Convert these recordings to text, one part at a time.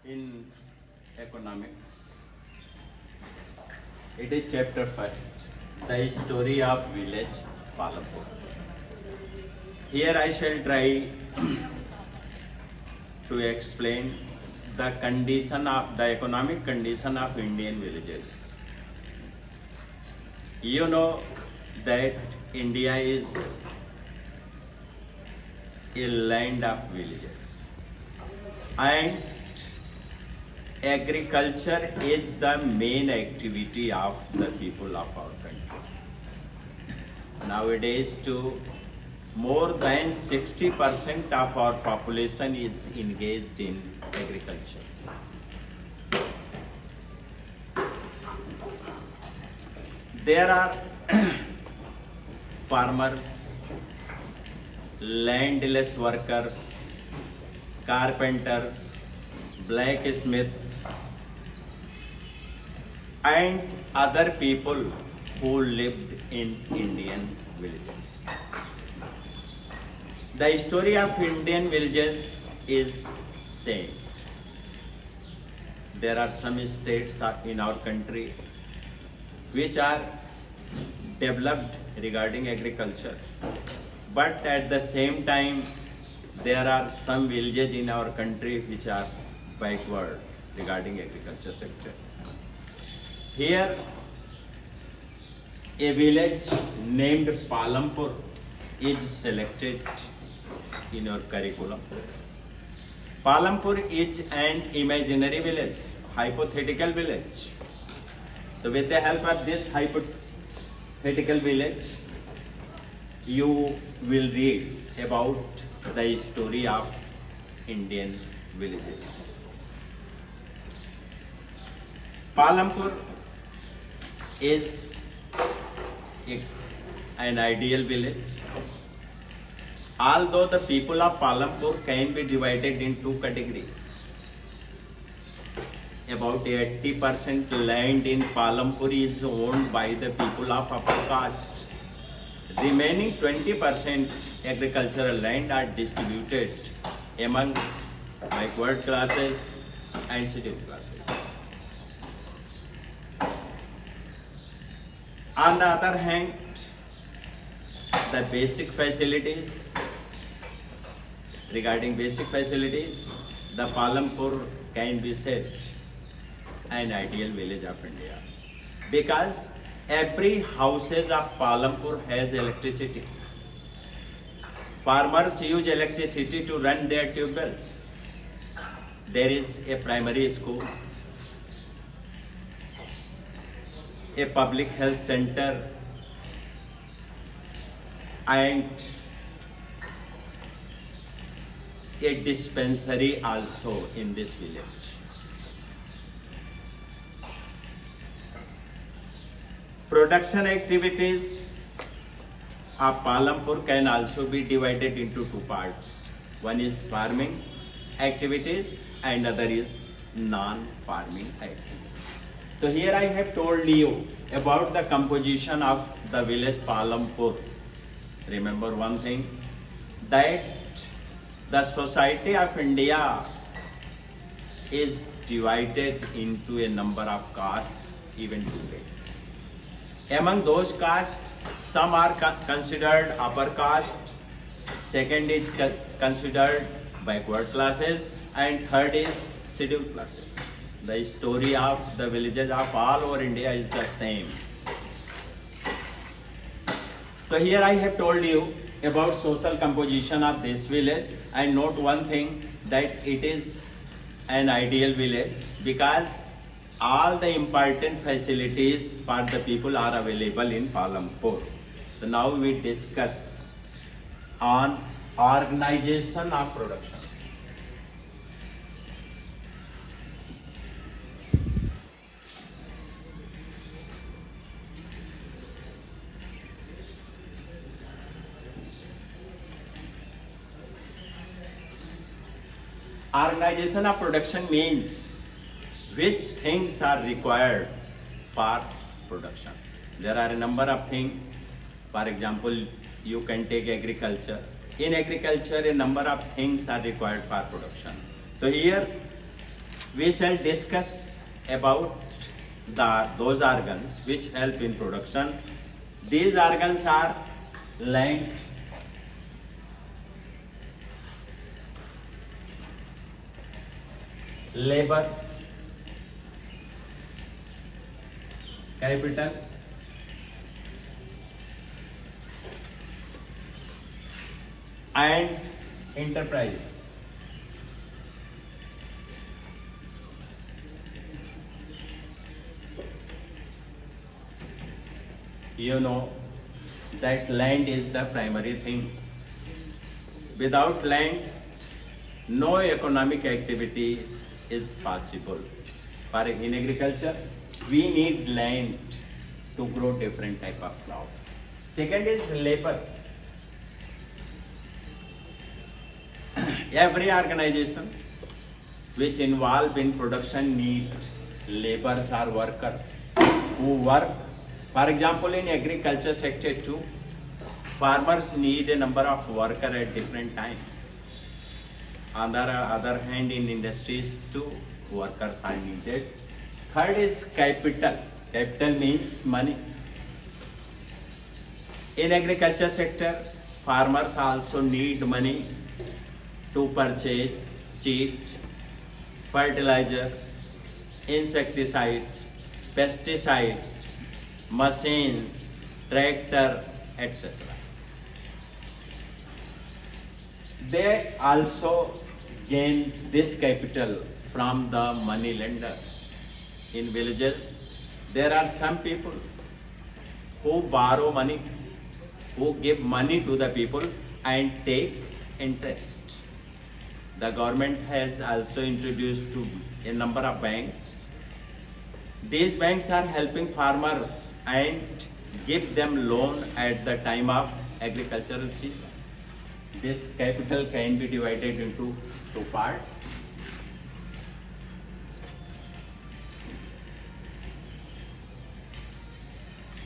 in economics. It is chapter first, the story of village Palampur. Here I shall try to explain the economic condition of Indian villages. You know that India is a land of villages, and agriculture is the main activity of the people of our country. Nowadays, more than 60% of our population is engaged in agriculture. There are farmers, landless workers, carpenters, blacksmiths, and other people who lived in Indian villages. The story of Indian villages is same. There are some states in our country which are developed regarding agriculture, but at the same time there are some villages in our country which are backward regarding agriculture sector. Here a village named Palampur is selected in your curriculum. Palampur is an imaginary village, hypothetical village. So with the help of this hypothetical village, you will read about the story of Indian villages. Palampur is an ideal village. Although the people of Palampur can be divided in two categories. About 80% land in Palampur is owned by the people of upper caste. Remaining 20% agricultural land are distributed among backward classes and scheduled classes. On the other hand, the basic facilities, the Palampur can be said an ideal village of India, because every houses of Palampur has electricity. Farmers use electricity to run their tube wells. There is a primary school, a public health center, and a dispensary also in this village. Production activities of Palampur can also be divided into two parts. One is farming activities and other is non-farming activities. So here I have told you about the composition of the village Palampur. Remember one thing, that the society of India is divided into a number of castes even today. Among those castes, some are considered upper caste, second is considered backward classes, and third is scheduled classes. The story of the villages of all over India is the same. So here I have told you about social composition of this village, and note one thing, that it is an ideal village because all the important facilities for the people are available in Palampur. So now we discuss on organization of production. Organization of production means which things are required for production. There are a number of things. For example, you can take agriculture. In agriculture, a number of things are required for production. So here we shall discuss about those organs which help in production. These organs are land, labor, capital, and enterprise. You know that land is the primary thing. Without land, no economic activity is possible. For in agriculture, we need land to grow different type of crops. Second is labor. Every organization which involve in production need laborers or workers who work. For example, in agriculture sector too, farmers need a number of workers at different time. On the other hand, in industries too, workers are needed. Third is capital. Capital means money. In agriculture sector, farmers also need money to purchase seed, fertilizer, insecticide, pesticide, machines, tractor, etc. They also gain this capital from the money lenders. In villages, there are some people who borrow money, who give money to the people and take interest. The government has also introduced to a number of banks. These banks are helping farmers and give them loan at the time of agricultural season. This capital can be divided into two parts.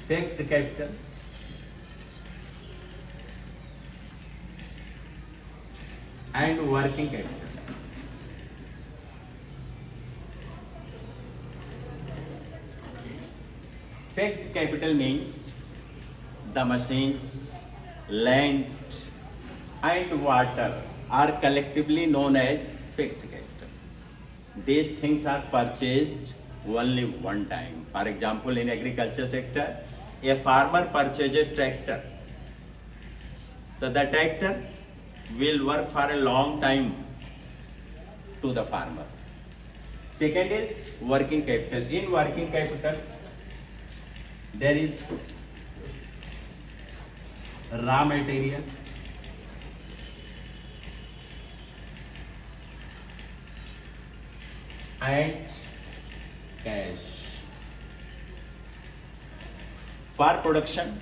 Fixed capital and working capital. Fixed capital means the machines, land, and water are collectively known as fixed capital. These things are purchased only one time. For example, in agriculture sector, a farmer purchases tractor. So the tractor will work for a long time to the farmer. Second is working capital. In working capital, there is raw material, and cash. For production,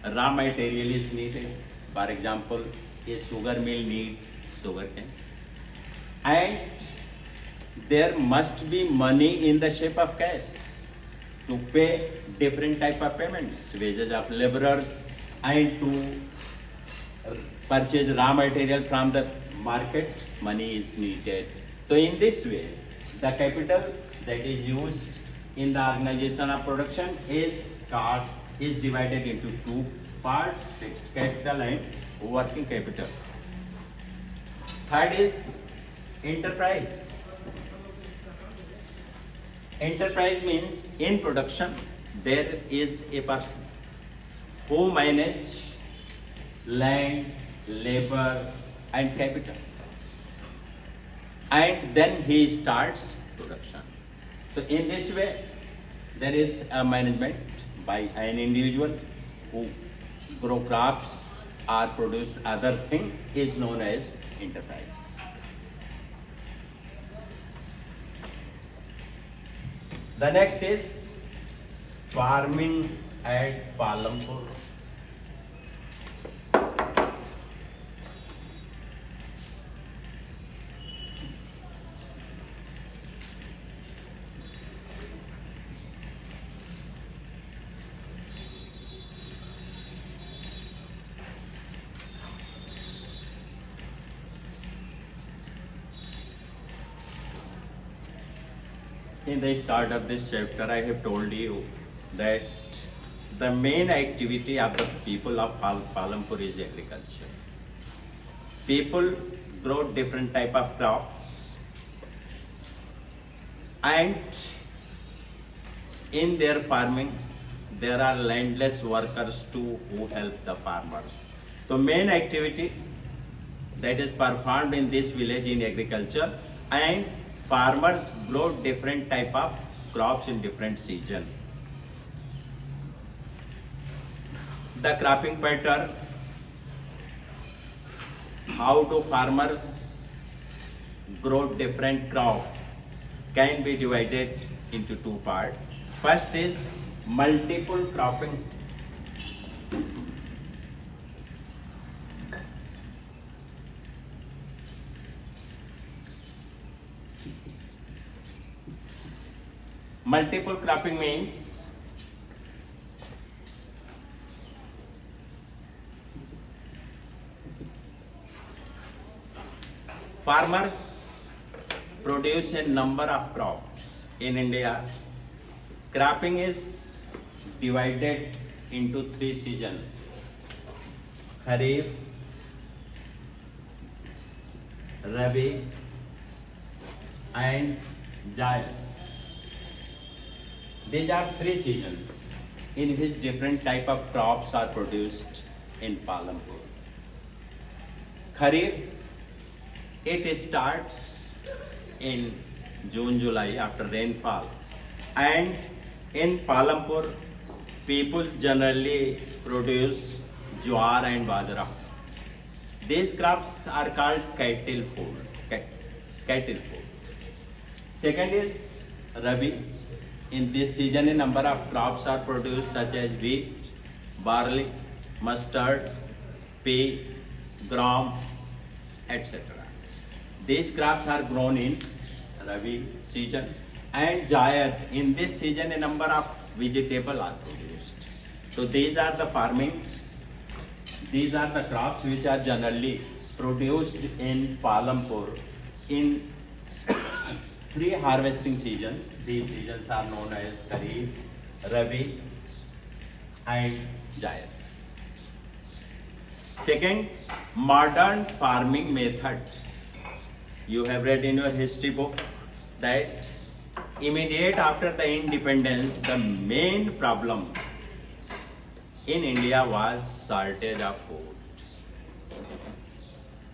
raw material is needed. For example, a sugar mill needs sugar cane. And there must be money in the shape of cash to pay different type of payments, wages of laborers, and to purchase raw material from the market, money is needed. So in this way, the capital that is used in the organization of production is divided into two parts, fixed capital and working capital. Third is enterprise. Enterprise means in production there is a person who manage land, labor and capital, and then he starts production. So in this way there is a management by an individual who grow crops or produce other thing is known as enterprise. The next is farming at Palampur. In the start of this chapter, I have told you that the main activity of the people of Palampur is agriculture. People grow different type of crops, and in their farming, there are landless workers too who help the farmers. The main activity that is performed in this village in agriculture, and farmers grow different type of crops in different season. The cropping pattern, how do farmers grow different crop, can be divided into two parts. First is multiple cropping. Multiple cropping means farmers produce a number of crops. In India, cropping is divided into three seasons: Kharif, Rabi, and Jaid. These are three seasons in which different type of crops are produced in Palampur. Kharif, it starts in June, July after rainfall, and in Palampur, people generally produce jowar and bajra. These crops are called cattle food. Cattle food. Second is Rabi. In this season, a number of crops are produced such as wheat, barley, mustard, pea, gram, etc. These crops are grown in Rabi season. And Jaid, in this season, a number of vegetables are produced. So these are the farmings. These are the crops which are generally produced in Palampur in three harvesting seasons. These seasons are known as Kharif, Rabi, and Jaid. Second, modern farming methods. You have read in your history book that immediate after the independence, the main problem in India was shortage of food.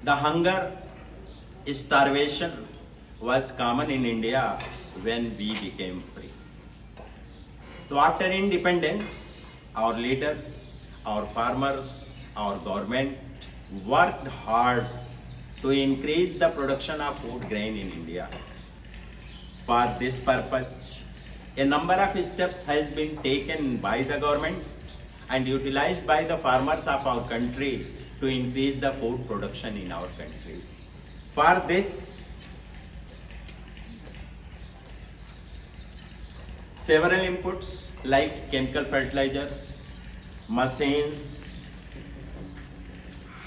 The hunger, starvation was common in India when we became free. So after independence, our leaders, our farmers, our government worked hard to increase the production of food grain in India. For this purpose, a number of steps has been taken by the government and utilized by the farmers of our country to increase the food production in our country. For this, several inputs like chemical fertilizers, machines,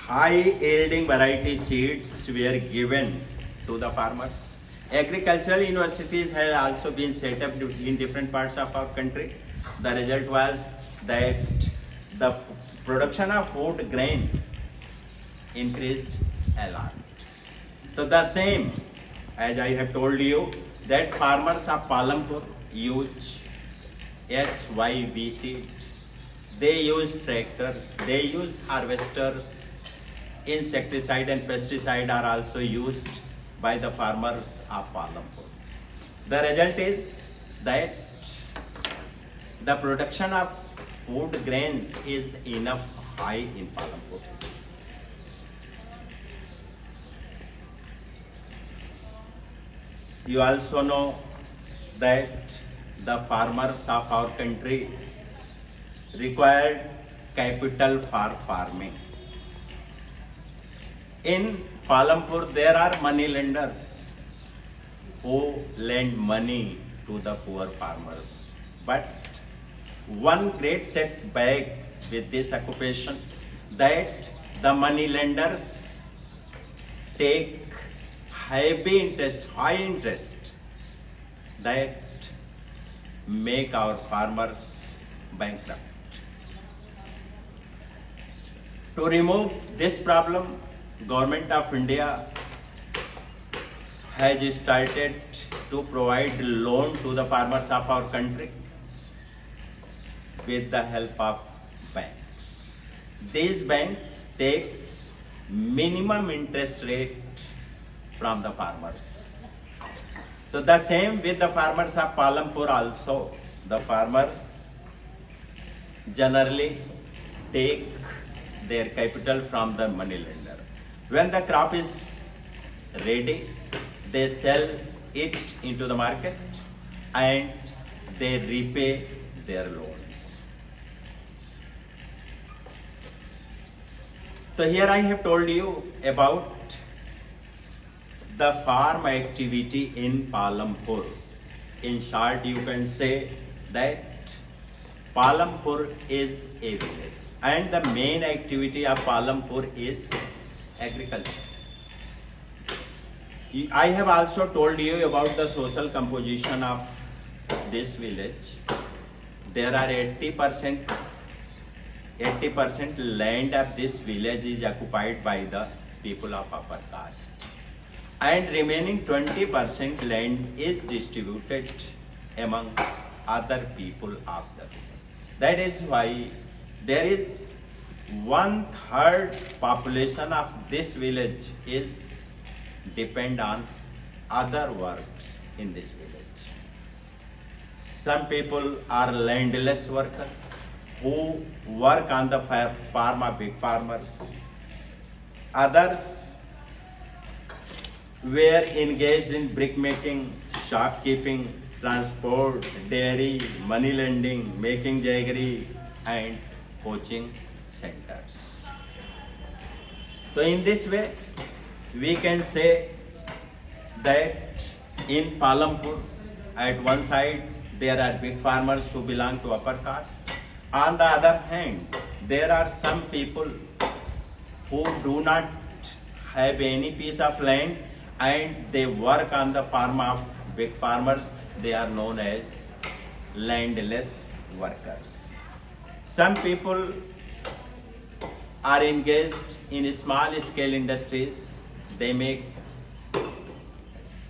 high yielding variety seeds were given to the farmers. Agricultural universities have also been set up in different parts of our country. The result was that the production of food grain increased a lot. So the same, as I have told you, that farmers of Palampur use HYV seed. They use tractors, they use harvesters. Insecticide and pesticide are also used by the farmers of Palampur. The result is that the production of food grains is enough high in Palampur. You also know that the farmers of our country required capital for farming. In Palampur, there are money lenders who lend money to the poor farmers. But one great setback with this occupation, that the money lenders take high interest. that make our farmers bankrupt. To remove this problem, Government of India has started to provide loan to the farmers of our country with the help of banks. These banks takes minimum interest rate from the farmers. So the same with the farmers of Palampur also. The farmers generally take their capital from the money lender. When the crop is ready, they sell it into the market and they repay their loans. So here I have told you about the farm activity in Palampur. In short, you can say that Palampur is a village and the main activity of Palampur is agriculture. I have also told you about the social composition of this village. There are 80% land of this village is occupied by the people of upper caste. And remaining 20% land is distributed among other people of the village. That is why there is 1/3 population of this village is depend on other works in this village. Some people are landless workers who work on the farm of big farmers. Others were engaged in brick making, shopkeeping, transport, dairy, money lending, making jaggery, and coaching centers. So in this way, we can say that in Palampur, at one side, there are big farmers who belong to upper caste. On the other hand, there are some people who do not have any piece of land and they work on the farm of big farmers. They are known as landless workers. Some people are engaged in small scale industries. They make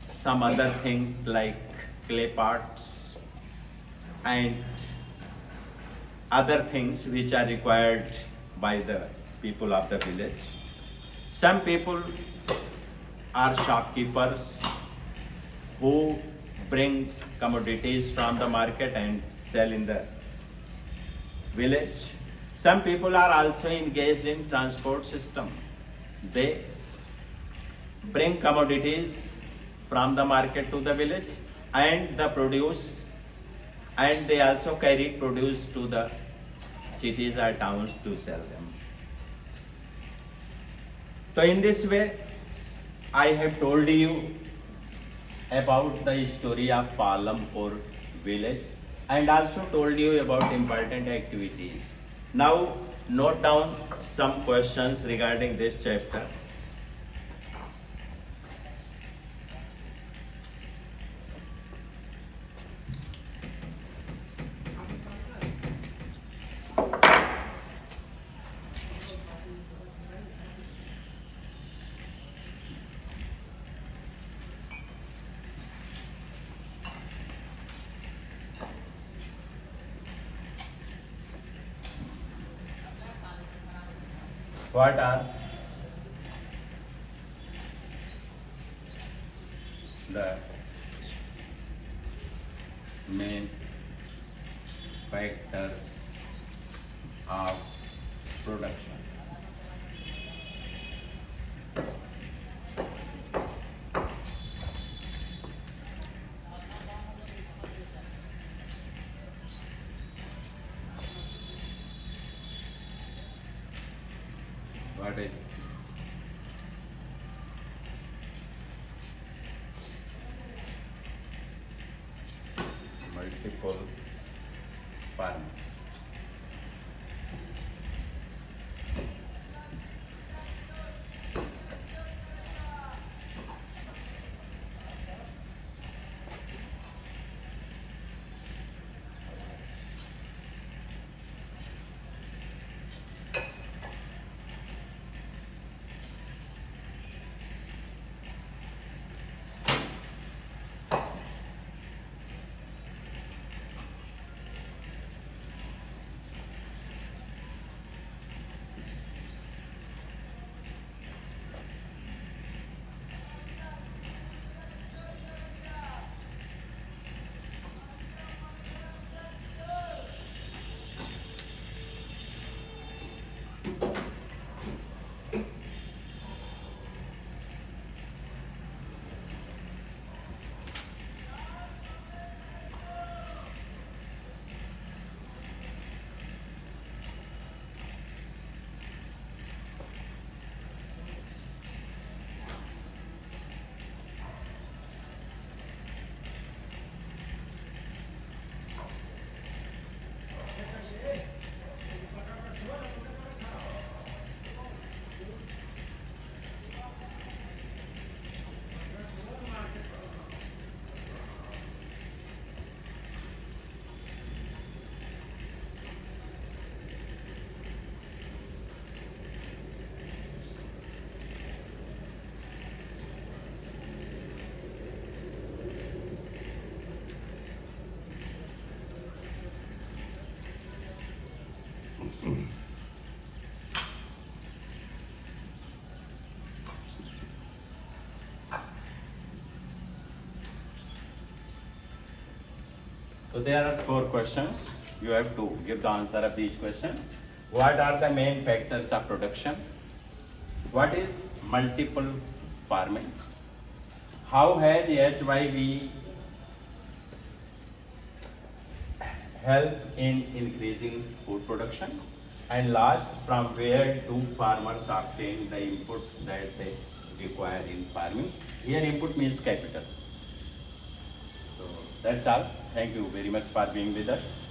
some other things like clay pots and other things which are required by the people of the village. Some people are shopkeepers who bring commodities from the market and sell in the village. Some people are also engaged in transport system. They bring commodities from the market to the village and the produce, and they also carry produce to the cities or towns to sell them. So in this way, I have told you about the story of Palampur village and also told you about important activities. Now note down some questions regarding this chapter. What are the main factors of production? What is multiple farming? So there are 4 questions. You have to give the answer of each question. What are the main factors of production? What is multiple farming? How has HYV help in increasing food production? And last, from where do farmers obtain the inputs that they require in farming? Here input means capital. So that's all. Thank you very much for being with us.